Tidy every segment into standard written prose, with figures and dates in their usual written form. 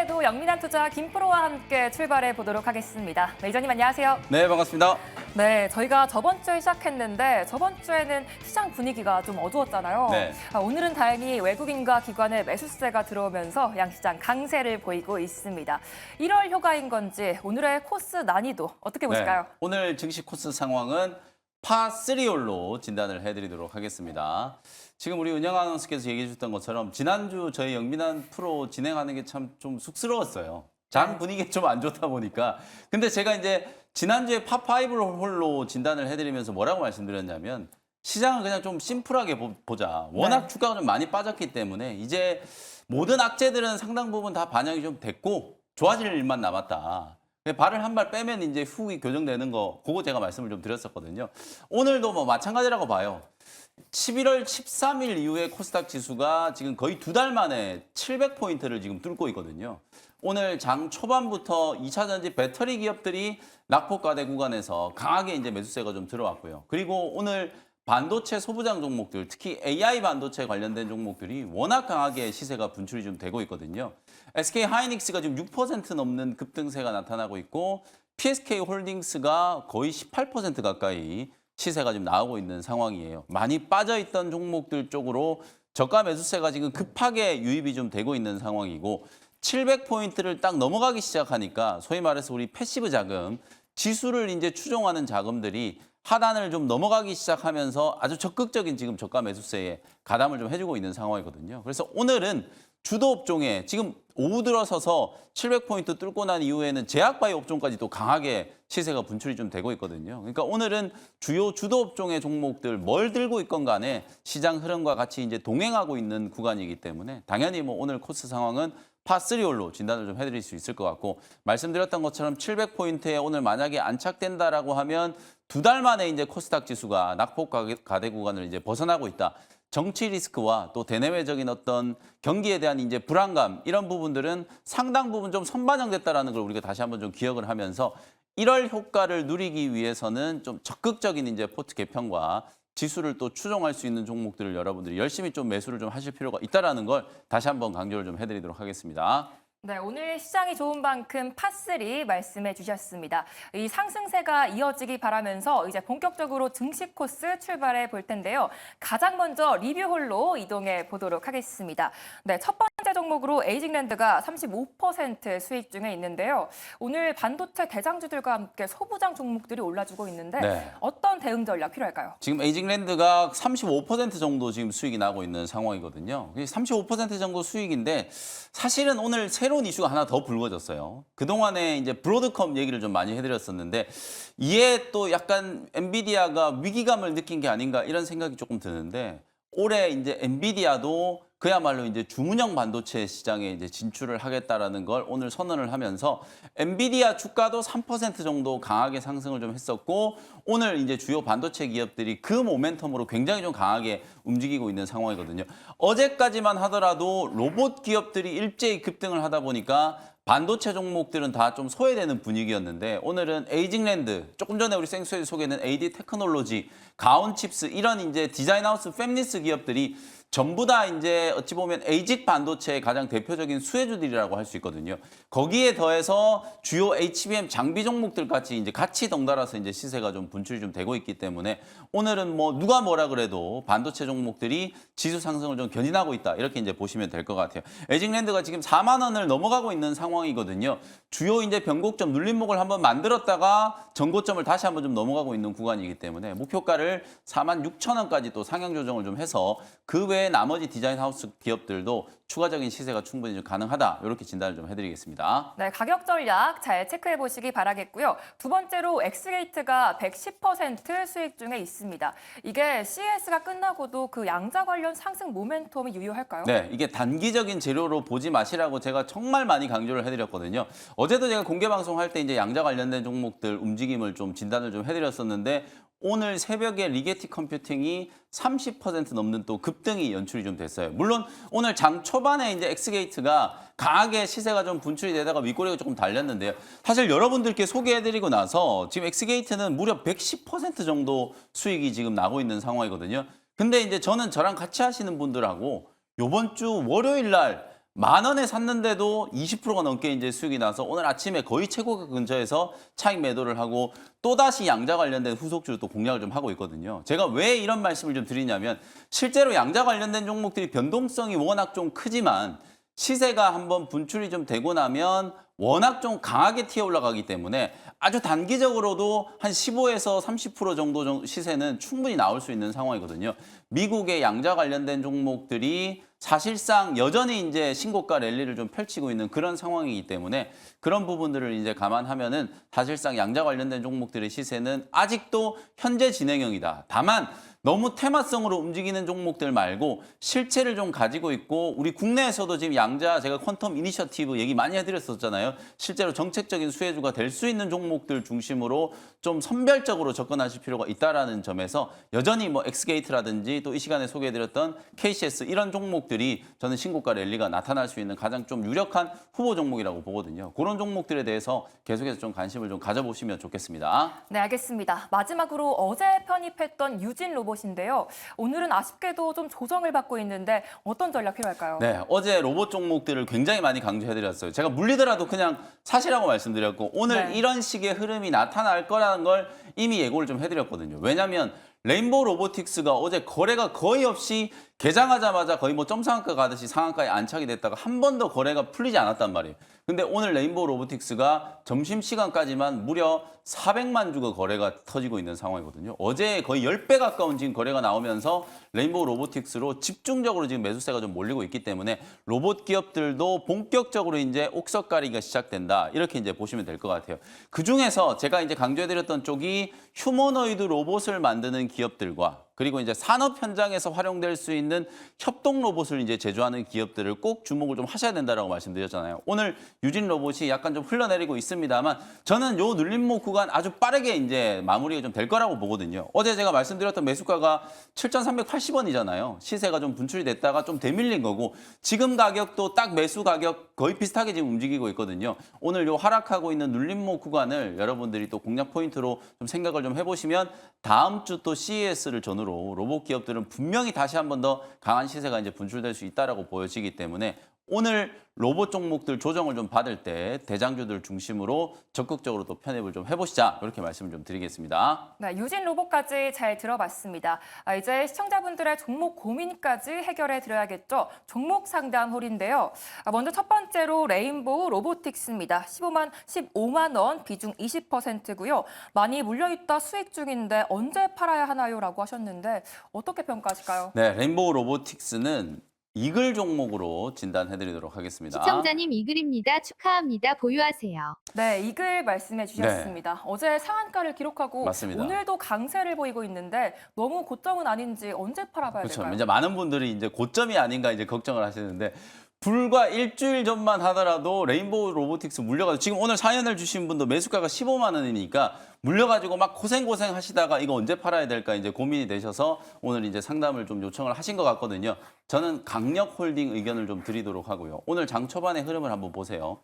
오늘도 영민한 투자 김프로와 함께 출발해 보도록 하겠습니다. 매니저님 안녕하세요. 네, 반갑습니다. 네, 저희가 저번 주에 시작했는데 저번 주에는 시장 분위기가 좀 어두웠잖아요. 네. 오늘은 다행히 외국인과 기관의 매수세가 들어오면서 양시장 강세를 보이고 있습니다. 1월 효과인 건지 오늘의 코스 난이도 어떻게 보실까요? 네, 오늘 증시 코스 상황은 파3홀로 진단을 해드리도록 하겠습니다. 지금 우리 은영 아나운서께서 얘기해 주셨던 것처럼 지난주 저희 영민한 프로 진행하는 게 참 좀 쑥스러웠어요. 장 분위기가 좀 안 좋다 보니까. 근데 제가 이제 지난주에 파5홀로 진단을 해드리면서 뭐라고 말씀드렸냐면 시장을 그냥 좀 심플하게 보자. 워낙 네. 주가가 좀 많이 빠졌기 때문에 이제 모든 악재들은 상당 부분 다 반영이 좀 됐고 좋아질 일만 남았다. 발을 한 발 빼면 이제 후기 교정되는 거, 그거 제가 말씀을 좀 드렸었거든요. 오늘도 뭐 마찬가지라고 봐요. 11월 13일 이후에 코스닥 지수가 지금 거의 2달 만에 700포인트를 지금 뚫고 있거든요. 오늘 장 초반부터 2차 전지 배터리 기업들이 낙폭과대 구간에서 강하게 이제 매수세가 좀 들어왔고요. 그리고 오늘 반도체 소부장 종목들, 특히 AI 반도체 관련된 종목들이 워낙 강하게 시세가 분출이 좀 되고 있거든요. SK 하이닉스가 지금 6% 넘는 급등세가 나타나고 있고 PSK 홀딩스가 거의 18% 가까이 시세가 지금 나오고 있는 상황이에요. 많이 빠져있던 종목들 쪽으로 저가 매수세가 지금 급하게 유입이 좀 되고 있는 상황이고 700포인트를 딱 넘어가기 시작하니까 소위 말해서 우리 패시브 자금, 지수를 이제 추종하는 자금들이 하단을 좀 넘어가기 시작하면서 아주 적극적인 지금 저가 매수세에 가담을 좀 해주고 있는 상황이거든요. 그래서 오늘은 주도 업종에 지금 오후 들어서서 700포인트 뚫고 난 이후에는 제약바이오 업종까지 또 강하게 시세가 분출이 좀 되고 있거든요. 그러니까 오늘은 주요 주도 업종의 종목들 뭘 들고 있건 간에 시장 흐름과 같이 이제 동행하고 있는 구간이기 때문에 당연히 뭐 오늘 코스 상황은 파3홀로 진단을 좀 해드릴 수 있을 것 같고 말씀드렸던 것처럼 700포인트에 오늘 만약에 안착된다라고 하면 2달 만에 이제 코스닥 지수가 낙폭 가대 구간을 이제 벗어나고 있다. 정치 리스크와 또 대내외적인 어떤 경기에 대한 이제 불안감 이런 부분들은 상당 부분 좀 선반영됐다라는 걸 우리가 다시 한번 좀 기억을 하면서 1월 효과를 누리기 위해서는 좀 적극적인 이제 포트 개편과 지수를 또 추종할 수 있는 종목들을 여러분들이 열심히 좀 매수를 좀 하실 필요가 있다라는 걸 다시 한번 강조를 좀 해드리도록 하겠습니다. 네, 오늘 시장이 좋은 만큼 파3 말씀해 주셨습니다. 이 상승세가 이어지기 바라면서 이제 본격적으로 증시 코스 출발해 볼 텐데요. 가장 먼저 리뷰홀로 이동해 보도록 하겠습니다. 네, 첫 번째 종목으로 에이징랜드가 35% 수익 중에 있는데요. 오늘 반도체 대장주들과 함께 소부장 종목들이 올라주고 있는데 네. 어떤 대응 전략 필요할까요? 지금 에이징랜드가 35% 정도 지금 수익이 나고 있는 상황이거든요. 35% 정도 수익인데 사실은 오늘 새로운 이슈가 하나 더 불거졌어요. 그동안에 이제 브로드컴 얘기를 좀 많이 해드렸었는데 이에 또 약간 엔비디아가 위기감을 느낀 게 아닌가 이런 생각이 조금 드는데 올해 이제 엔비디아도 그야말로 이제 주문형 반도체 시장에 이제 진출을 하겠다라는 걸 오늘 선언을 하면서 엔비디아 주가도 3% 정도 강하게 상승을 좀 했었고 오늘 이제 주요 반도체 기업들이 그 모멘텀으로 굉장히 좀 강하게 움직이고 있는 상황이거든요. 어제까지만 하더라도 로봇 기업들이 일제히 급등을 하다 보니까 반도체 종목들은 다 좀 소외되는 분위기였는데 오늘은 에이징랜드, 조금 전에 우리 생수에서 소개했는 AD 테크놀로지, 가온칩스 이런 이제 디자인하우스 팹리스 기업들이 전부 다 이제 어찌 보면 에이직 반도체의 가장 대표적인 수혜주들이라고 할 수 있거든요. 거기에 더해서 주요 HBM 장비 종목들까지 이제 같이 덩달아서 이제 시세가 좀 분출이 좀 되고 있기 때문에 오늘은 뭐 누가 뭐라 그래도 반도체 종목들이 지수 상승을 좀 견인하고 있다. 이렇게 이제 보시면 될 것 같아요. 에이징랜드가 지금 4만 원을 넘어가고 있는 상황이거든요. 주요 이제 변곡점 눌림목을 한번 만들었다가 전고점을 다시 한번 좀 넘어가고 있는 구간이기 때문에 목표가를 4만 6천 원까지 또 상향 조정을 좀 해서 그 외에 나머지 디자인 하우스 기업들도 추가적인 시세가 충분히 좀 가능하다. 이렇게 진단을 좀 해드리겠습니다. 네, 가격 전략 잘 체크해 보시기 바라겠고요. 두 번째로 엑스게이트가 110% 수익 중에 있습니다. 이게 CES가 끝나고도 그 양자 관련 상승 모멘텀이 유효할까요? 네, 이게 단기적인 재료로 보지 마시라고 제가 정말 많이 강조를 해드렸거든요. 어제도 제가 공개 방송할 때 이제 양자 관련된 종목들 움직임을 좀 진단을 좀 해드렸었는데 오늘 새벽에 리게티 컴퓨팅이 30% 넘는 또 급등이 연출이 좀 됐어요. 물론 오늘 장 초반에 이제 엑스게이트가 강하게 시세가 좀 분출이 되다가 윗꼬리가 조금 달렸는데요. 사실 여러분들께 소개해드리고 나서 지금 엑스게이트는 무려 110% 정도 수익이 지금 나고 있는 상황이거든요. 근데 이제 저는 저랑 같이 하시는 분들하고 요번 주 월요일 날 10,000원에 샀는데도 20%가 넘게 이제 수익이 나서 오늘 아침에 거의 최고가 근처에서 차익 매도를 하고 또다시 양자 관련된 후속주로 또 공략을 좀 하고 있거든요. 제가 왜 이런 말씀을 좀 드리냐면 실제로 양자 관련된 종목들이 변동성이 워낙 좀 크지만 시세가 한번 분출이 좀 되고 나면 워낙 좀 강하게 튀어 올라가기 때문에 아주 단기적으로도 한 15에서 30% 정도 시세는 충분히 나올 수 있는 상황이거든요. 미국의 양자 관련된 종목들이 사실상 여전히 이제 신고가 랠리를 좀 펼치고 있는 그런 상황이기 때문에 그런 부분들을 이제 감안하면은 사실상 양자 관련된 종목들의 시세는 아직도 현재 진행형이다. 다만 너무 테마성으로 움직이는 종목들 말고 실체를 좀 가지고 있고 우리 국내에서도 지금 양자 제가 퀀텀 이니셔티브 얘기 많이 해드렸었잖아요. 실제로 정책적인 수혜주가 될 수 있는 종목들 중심으로 좀 선별적으로 접근하실 필요가 있다라는 점에서 여전히 뭐 엑스게이트라든지 또 이 시간에 소개해드렸던 KCS 이런 종목들이 저는 신고가 랠리가 나타날 수 있는 가장 좀 유력한 후보 종목이라고 보거든요. 그런 종목들에 대해서 계속해서 좀 관심을 좀 가져보시면 좋겠습니다. 네, 알겠습니다. 마지막으로 어제 편입했던 유진 로봇인데요. 오늘은 아쉽게도 좀 조정을 받고 있는데 어떤 전략 필요할까요? 네, 어제 로봇 종목들을 굉장히 많이 강조해드렸어요. 제가 물리더라도 그냥 사시라고 말씀드렸고 오늘 네. 이런 식의 흐름이 나타날 거라는 걸 이미 예고를 좀 해드렸거든요. 왜냐하면 레인보우 로보틱스가 어제 거래가 거의 없이 개장하자마자 거의 뭐 점상한가 가듯이 상한가에 안착이 됐다가 한 번 더 거래가 풀리지 않았단 말이에요. 근데 오늘 레인보우 로보틱스가 점심시간까지만 무려 400만 주가 거래가 터지고 있는 상황이거든요. 어제 거의 10배 가까운 지금 거래가 나오면서 레인보우 로보틱스로 집중적으로 지금 매수세가 좀 몰리고 있기 때문에 로봇 기업들도 본격적으로 이제 옥석가리기가 시작된다. 이렇게 이제 보시면 될 것 같아요. 그중에서 제가 이제 강조해드렸던 쪽이 휴머노이드 로봇을 만드는 기업들과 그리고 이제 산업 현장에서 활용될 수 있는 협동 로봇을 이제 제조하는 기업들을 꼭 주목을 좀 하셔야 된다라고 말씀드렸잖아요. 오늘 유진 로봇이 약간 좀 흘러내리고 있습니다만 저는 요 눌림목 구간 아주 빠르게 이제 마무리가 좀 될 거라고 보거든요. 어제 제가 말씀드렸던 매수가가 7,380원이잖아요. 시세가 좀 분출이 됐다가 좀 되밀린 거고 지금 가격도 딱 매수 가격 거의 비슷하게 지금 움직이고 있거든요. 오늘 요 하락하고 있는 눌림목 구간을 여러분들이 또 공략 포인트로 좀 생각을 좀 해보시면 다음 주 또 CES를 전후로 로봇 기업들은 분명히 다시 한 번 더 강한 시세가 이제 분출될 수 있다라고 보여지기 때문에 오늘 로봇 종목들 조정을 좀 받을 때 대장주들 중심으로 적극적으로 또 편입을 좀 해보시자 이렇게 말씀을 좀 드리겠습니다. 네, 유진 로봇까지 잘 들어봤습니다. 이제 시청자분들의 종목 고민까지 해결해 드려야겠죠. 종목 상담 홀인데요. 먼저 첫 번째로 레인보우 로보틱스입니다. 15만 원, 비중 20%고요. 많이 물려있다 수익 중인데 언제 팔아야 하나요? 라고 하셨는데 어떻게 평가하실까요? 네, 레인보우 로보틱스는 이글 종목으로 진단해드리도록 하겠습니다. 시청자님 이글입니다. 축하합니다. 보유하세요. 네, 이글 말씀해 주셨습니다. 어제 상한가를 기록하고 맞습니다. 오늘도 강세를 보이고 있는데 너무 고점은 아닌지 언제 팔아봐야 그렇죠. 될까요? 이제 많은 분들이 이제 고점이 아닌가 이제 걱정을 하시는데 불과 일주일 전만 하더라도 레인보우 로보틱스 물려가지고 지금 오늘 사연을 주신 분도 매수가가 15만 원이니까 물려가지고 막 고생 하시다가 이거 언제 팔아야 될까 이제 고민이 되셔서 오늘 이제 상담을 좀 요청을 하신 것 같거든요. 저는 강력 홀딩 의견을 좀 드리도록 하고요. 오늘 장 초반의 흐름을 한번 보세요.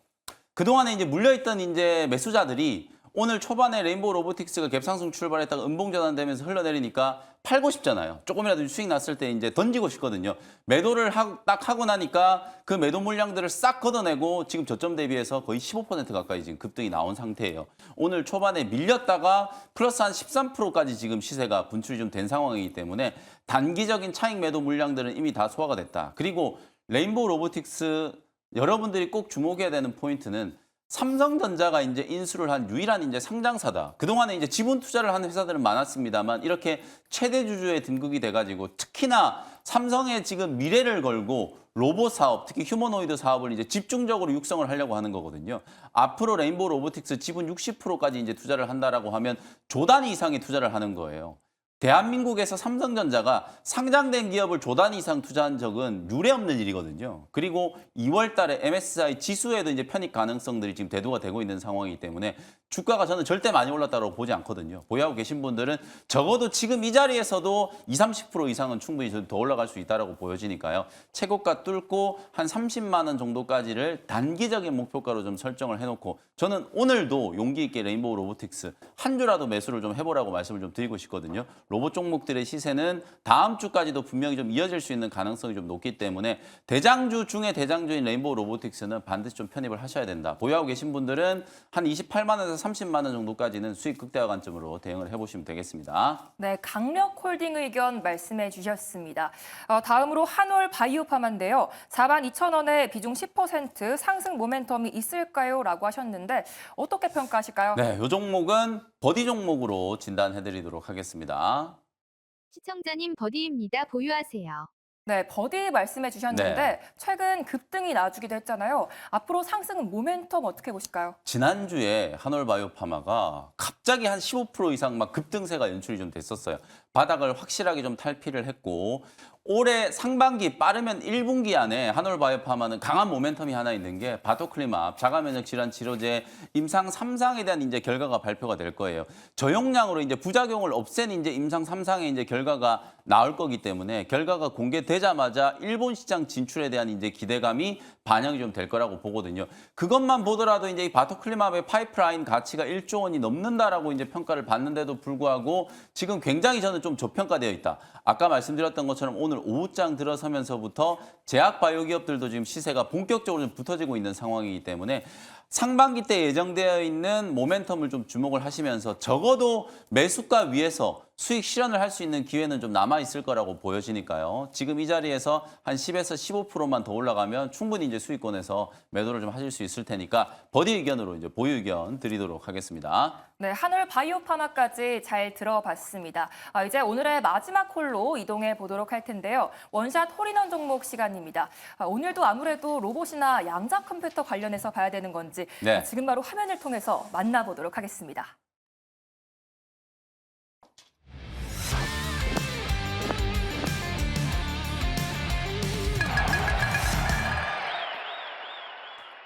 그동안에 이제 물려있던 이제 매수자들이 오늘 초반에 레인보우 로보틱스가 갭상승 출발했다가 음봉 전환되면서 흘러내리니까 팔고 싶잖아요. 조금이라도 수익 났을 때 이제 던지고 싶거든요. 매도를 딱 하고 나니까 그 매도 물량들을 싹 걷어내고 지금 저점 대비해서 거의 15% 가까이 지금 급등이 나온 상태예요. 오늘 초반에 밀렸다가 플러스 한 13%까지 지금 시세가 분출이 좀 된 상황이기 때문에 단기적인 차익 매도 물량들은 이미 다 소화가 됐다. 그리고 레인보우 로보틱스 여러분들이 꼭 주목해야 되는 포인트는 삼성전자가 이제 인수를 한 유일한 이제 상장사다. 그동안에 이제 지분 투자를 하는 회사들은 많았습니다만 이렇게 최대 주주에 등극이 돼가지고 특히나 삼성의 지금 미래를 걸고 로봇 사업, 특히 휴머노이드 사업을 이제 집중적으로 육성을 하려고 하는 거거든요. 앞으로 레인보우 로보틱스 지분 60%까지 이제 투자를 한다라고 하면 조 단위 이상의 투자를 하는 거예요. 대한민국에서 삼성전자가 상장된 기업을 조 단위 이상 투자한 적은 유례없는 일이거든요. 그리고 2월 달에 MSCI 지수에도 이제 편입 가능성들이 지금 대두가 되고 있는 상황이기 때문에 주가가 저는 절대 많이 올랐다고 보지 않거든요. 보유하고 계신 분들은 적어도 지금 이 자리에서도 20, 30% 이상은 충분히 더 올라갈 수 있다고 보여지니까요. 최고가 뚫고 한 30만 원 정도까지를 단기적인 목표가로 좀 설정을 해놓고 저는 오늘도 용기 있게 레인보우 로보틱스 한 주라도 매수를 좀 해보라고 말씀을 좀 드리고 싶거든요. 로봇 종목들의 시세는 다음 주까지도 분명히 좀 이어질 수 있는 가능성이 좀 높기 때문에 대장주 중에 대장주인 레인보우 로보틱스는 반드시 좀 편입을 하셔야 된다. 보유하고 계신 분들은 한 28만 원에서 30만 원 정도까지는 수익 극대화 관점으로 대응을 해보시면 되겠습니다. 네, 강력홀딩 의견 말씀해 주셨습니다. 다음으로 한올 바이오파마인데요. 42,000원에 비중 10% 상승 모멘텀이 있을까요? 라고 하셨는데 어떻게 평가하실까요? 네, 이 종목은 버디 종목으로 진단해드리도록 하겠습니다. 시청자님 버디입니다. 보유하세요. 네, 버디 말씀해 주셨는데 네. 최근 급등이 나주기도 했잖아요. 앞으로 상승 모멘텀 어떻게 보실까요? 지난주에 한올바이오파마가 갑자기 한 15% 이상 막 급등세가 연출이 좀 됐었어요. 바닥을 확실하게 좀 탈피를 했고 올해 상반기 빠르면 1분기 안에 한올바이오파마는 강한 모멘텀이 하나 있는 게 바토클리맙 자가면역 질환 치료제 임상 3상에 대한 이제 결과가 발표가 될 거예요. 저용량으로 이제 부작용을 없앤 이제 임상 3상의 이제 결과가 나올 거기 때문에 결과가 공개되자마자 일본 시장 진출에 대한 이제 기대감이 반영이 좀 될 거라고 보거든요. 그것만 보더라도 이제 이 바토클리맙의 파이프라인 가치가 1조 원이 넘는다라고 이제 평가를 받는데도 불구하고 지금 굉장히 저는 좀 저평가되어 있다. 아까 말씀드렸던 것처럼 오늘 오후장 들어서면서부터 제약 바이오 기업들도 지금 시세가 본격적으로 좀 붙어지고 있는 상황이기 때문에 상반기 때 예정되어 있는 모멘텀을 좀 주목을 하시면서 적어도 매수가 위에서 수익 실현을 할 수 있는 기회는 좀 남아있을 거라고 보여지니까요. 지금 이 자리에서 한 10에서 15%만 더 올라가면 충분히 이제 수익권에서 매도를 좀 하실 수 있을 테니까 버디 의견으로 이제 보유 의견 드리도록 하겠습니다. 네, 한올 바이오파마까지 잘 들어봤습니다. 이제 오늘의 마지막 홀로 이동해 보도록 할 텐데요. 원샷 홀인원 종목 시간입니다. 오늘도 아무래도 로봇이나 양자 컴퓨터 관련해서 봐야 되는 건지 네. 지금 바로 화면을 통해서 만나보도록 하겠습니다.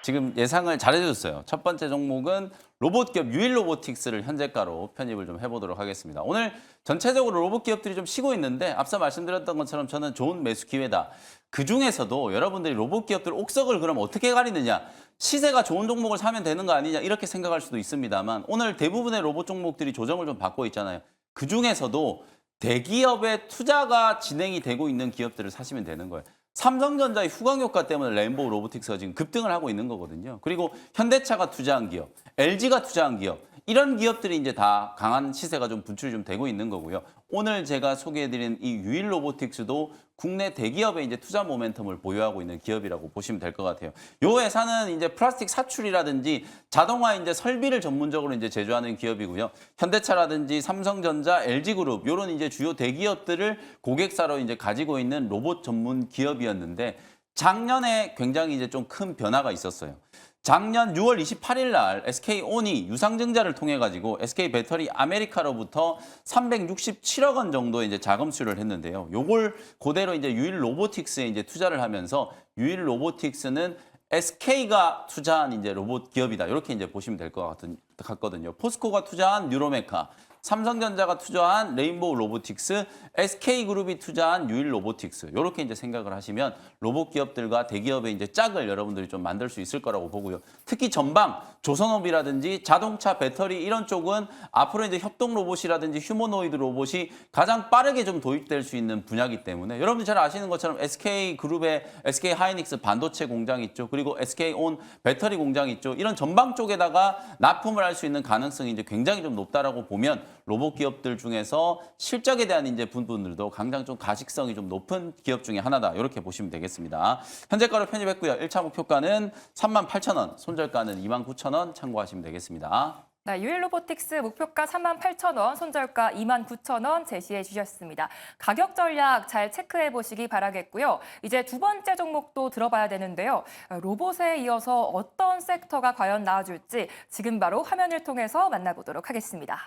지금 예상을 잘해줬어요. 첫 번째 종목은 로봇 기업 유일로보틱스를 현재가로 편입을 좀 해보도록 하겠습니다. 오늘 전체적으로 로봇 기업들이 좀 쉬고 있는데 앞서 말씀드렸던 것처럼 저는 좋은 매수 기회다. 그중에서도 여러분들이 로봇 기업들 옥석을 그럼 어떻게 가리느냐. 시세가 좋은 종목을 사면 되는 거 아니냐 이렇게 생각할 수도 있습니다만 오늘 대부분의 로봇 종목들이 조정을 좀 받고 있잖아요. 그중에서도 대기업의 투자가 진행이 되고 있는 기업들을 사시면 되는 거예요. 삼성전자의 후광 효과 때문에 레인보우 로보틱스가 지금 급등을 하고 있는 거거든요. 그리고 현대차가 투자한 기업, LG가 투자한 기업, 이런 기업들이 이제 다 강한 시세가 좀 분출이 좀 되고 있는 거고요. 오늘 제가 소개해드린 이 유일 로보틱스도 국내 대기업의 이제 투자 모멘텀을 보유하고 있는 기업이라고 보시면 될 것 같아요. 요 회사는 이제 플라스틱 사출이라든지 자동화 이제 설비를 전문적으로 이제 제조하는 기업이고요. 현대차라든지 삼성전자, LG그룹 이런 이제 주요 대기업들을 고객사로 이제 가지고 있는 로봇 전문 기업이었는데 작년에 굉장히 이제 좀 큰 변화가 있었어요. 작년 6월 28일 날 SK온이 유상증자를 통해 가지고 SK배터리 아메리카로부터 367억 원 정도 이제 자금 수여를 했는데요. 요걸 그대로 이제 유일 로보틱스에 이제 투자를 하면서 유일 로보틱스는 SK가 투자한 이제 로봇 기업이다. 이렇게 이제 보시면 될 것 같거든요. 포스코가 투자한 뉴로메카, 삼성전자가 투자한 레인보우 로보틱스, SK그룹이 투자한 유일 로보틱스 이렇게 이제 생각을 하시면 로봇 기업들과 대기업의 이제 짝을 여러분들이 좀 만들 수 있을 거라고 보고요. 특히 전방 조선업이라든지 자동차 배터리 이런 쪽은 앞으로 이제 협동 로봇이라든지 휴머노이드 로봇이 가장 빠르게 좀 도입될 수 있는 분야이기 때문에 여러분들 잘 아시는 것처럼 SK그룹의 SK 하이닉스 반도체 공장 있죠. 그리고 SK온 배터리 공장 있죠. 이런 전방 쪽에다가 납품을 할 수 있는 가능성이 이제 굉장히 좀 높다라고 보면 로봇 기업들 중에서 실적에 대한 이제 부분들도 굉장히 좀 가식성이 좀 높은 기업 중에 하나다. 이렇게 보시면 되겠습니다. 현재가로 편입했고요. 1차 목표가는 38,000원, 손절가는 29,000원 참고하시면 되겠습니다. 네, 유일로보틱스 목표가 38,000원, 손절가 29,000원 제시해 주셨습니다. 가격 전략 잘 체크해 보시기 바라겠고요. 이제 두 번째 종목도 들어봐야 되는데요. 로봇에 이어서 어떤 섹터가 과연 나와줄지 지금 바로 화면을 통해서 만나보도록 하겠습니다.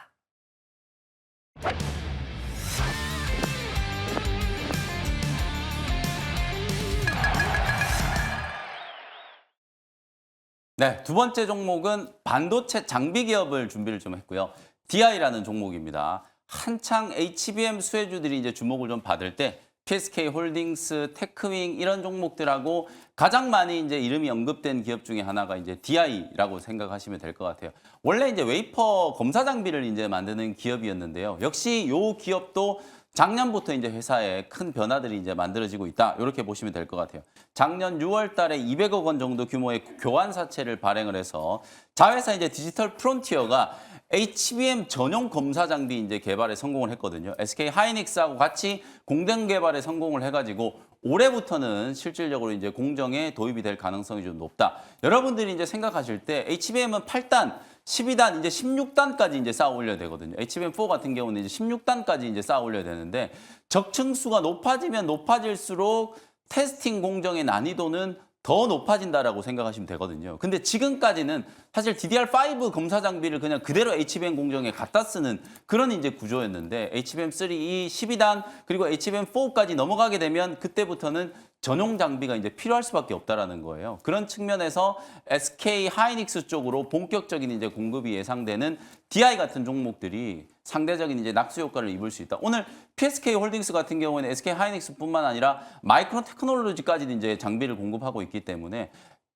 네, 두 번째 종목은 반도체 장비 기업을 준비를 좀 했고요. DI라는 종목입니다. 한창 HBM 수혜주들이 이제 주목을 좀 받을 때 PSK 홀딩스, 테크윙 이런 종목들하고 가장 많이 이제 이름이 언급된 기업 중에 하나가 이제 DI라고 생각하시면 될 것 같아요. 원래 이제 웨이퍼 검사 장비를 이제 만드는 기업이었는데요. 역시 요 기업도 작년부터 이제 회사에 큰 변화들이 이제 만들어지고 있다. 이렇게 보시면 될 것 같아요. 작년 6월 달에 200억 원 정도 규모의 교환사채를 발행을 해서 자회사 이제 디지털 프론티어가 HBM 전용 검사 장비 이제 개발에 성공을 했거든요. SK 하이닉스하고 같이 공동 개발에 성공을 해가지고 올해부터는 실질적으로 이제 공정에 도입이 될 가능성이 좀 높다. 여러분들이 이제 생각하실 때 HBM은 8단, 12단, 이제 16단까지 이제 쌓아 올려야 되거든요. HBM4 같은 경우는 이제 16단까지 이제 쌓아 올려야 되는데 적층수가 높아지면 높아질수록 테스팅 공정의 난이도는 더 높아진다라고 생각하시면 되거든요. 근데 지금까지는 사실 DDR5 검사 장비를 그냥 그대로 HBM 공정에 갖다 쓰는 그런 이제 구조였는데 HBM3, 12단 그리고 HBM4까지 넘어가게 되면 그때부터는 전용 장비가 이제 필요할 수밖에 없다라는 거예요. 그런 측면에서 SK 하이닉스 쪽으로 본격적인 이제 공급이 예상되는 DI 같은 종목들이 상대적인 이제 낙수 효과를 입을 수 있다. 오늘 PSK 홀딩스 같은 경우에는 SK 하이닉스뿐만 아니라 마이크론 테크놀로지까지 이제 장비를 공급하고 있기 때문에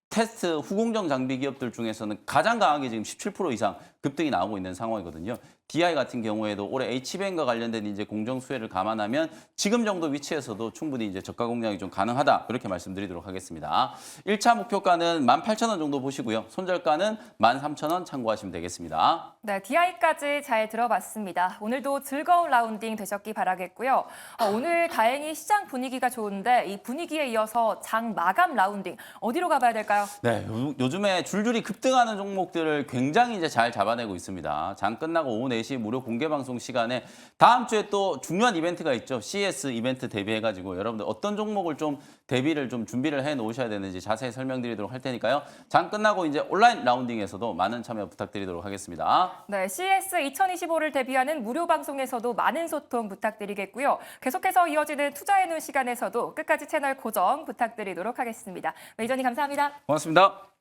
테스트 후공정 장비 기업들 중에서는 가장 강하게 지금 17% 이상 급등이 나오고 있는 상황이거든요. DI 같은 경우에도 올해 HBM과 관련된 이제 공정 수혜를 감안하면 지금 정도 위치에서도 충분히 이제 저가 공략이 좀 가능하다. 이렇게 말씀드리도록 하겠습니다. 1차 목표가는 18,000원 정도 보시고요. 손절가는 13,000원 참고하시면 되겠습니다. 네, DI까지 잘 들어봤습니다. 오늘도 즐거운 라운딩 되셨기 바라겠고요. 오늘 다행히 시장 분위기가 좋은데 이 분위기에 이어서 장 마감 라운딩 어디로 가봐야 될까요? 네, 요즘에 줄줄이 급등하는 종목들을 굉장히 이제 잘 잡아내고 있습니다. 장 끝나고 오후 4시 무료 공개 방송 시간에 다음 주에 또 중요한 이벤트가 있죠. CS 이벤트 대비해가지고 여러분들 어떤 종목을 좀 대비를 좀 준비를 해 놓으셔야 되는지 자세히 설명드리도록 할 테니까요. 장 끝나고 이제 온라인 라운딩에서도 많은 참여 부탁드리도록 하겠습니다. 네, CS 2025를 대비하는 무료 방송에서도 많은 소통 부탁드리겠고요. 계속해서 이어지는 투자해 놓은 시간에서도 끝까지 채널 고정 부탁드리도록 하겠습니다. 매니저님 감사합니다. 고맙습니다.